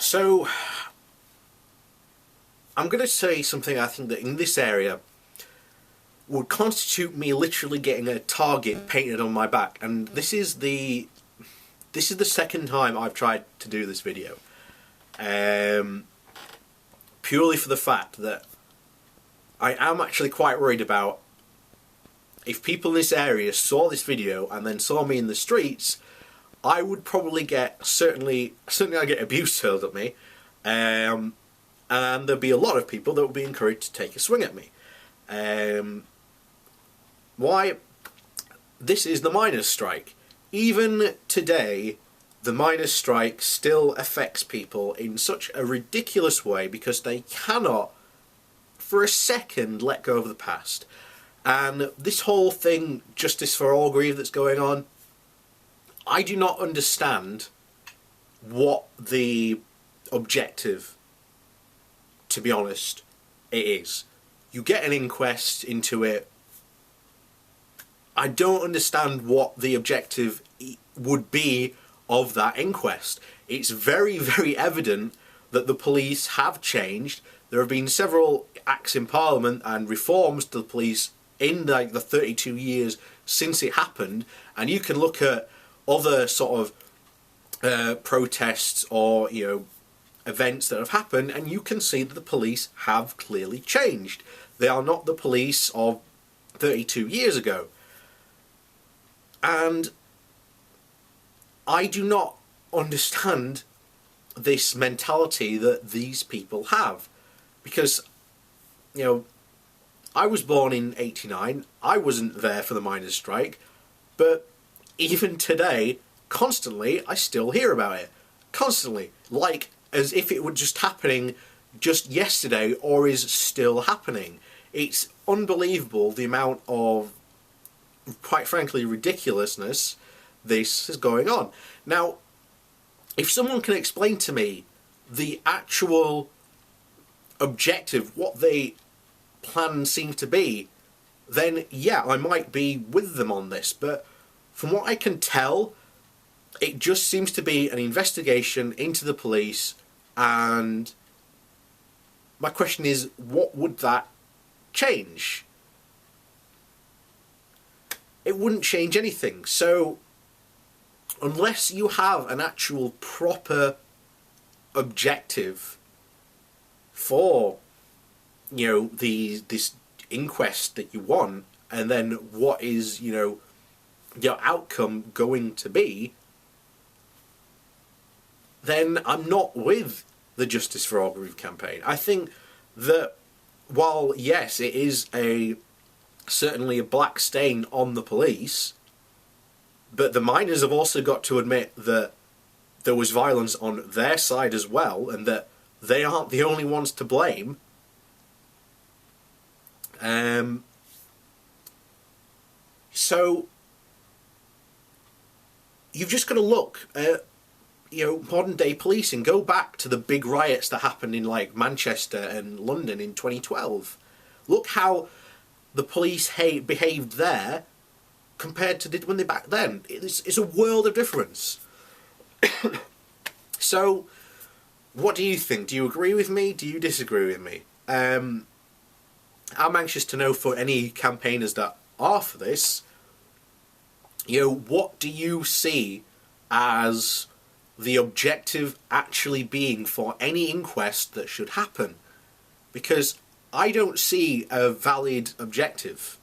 So, I'm going to say something I think that in this area would constitute me literally getting a target painted on my back, and this is the second time I've tried to do this video. Purely for the fact that I am actually quite worried about if people in this area saw this video and then saw me in the streets, I would probably get, certainly I get abuse hurled at me, and there'd be a lot of people that would be encouraged to take a swing at me. Why? This is the miners' strike. Even today, the miners' strike still affects people in such a ridiculous way because they cannot, for a second, let go of the past. And this whole thing, Justice for Orgreave, that's going on, I do not understand what the objective, to be honest, it is. You get an inquest into it. I don't understand what the objective would be of that inquest. It's very, very evident that the police have changed. There have been several acts in Parliament and reforms to the police in the 32 years since it happened, and you can look at other sort of protests or events that have happened, and you can see that the police have clearly changed. They are not the police of 32 years ago. And I do not understand this mentality that these people have. Because, I was born in '89, I wasn't there for the miners' strike, but even today, constantly, I still hear about it. Constantly. Like, as if it were just happening just yesterday, or is still happening. It's unbelievable the amount of, quite frankly, ridiculousness this is going on. Now, if someone can explain to me the actual objective, what they plan seems to be, then yeah, I might be with them on this. But from what I can tell, it just seems to be an investigation into the police, and my question is, what would that change? It wouldn't change anything. So unless you have an actual proper objective for this inquest that you want, and then what is your outcome going to be, then I'm not with the Justice for Orgreave campaign. I think that while yes, it is certainly a black stain on the police, but the miners have also got to admit that there was violence on their side as well, and that they aren't the only ones to blame. So you've just got to look at modern day policing. Go back to the big riots that happened in Manchester and London in 2012. Look how the police behaved there compared to when they back then. It's a world of difference. So, what do you think? Do you agree with me? Do you disagree with me? I'm anxious to know, for any campaigners that are for this, what do you see as the objective actually being for any inquest that should happen? Because I don't see a valid objective.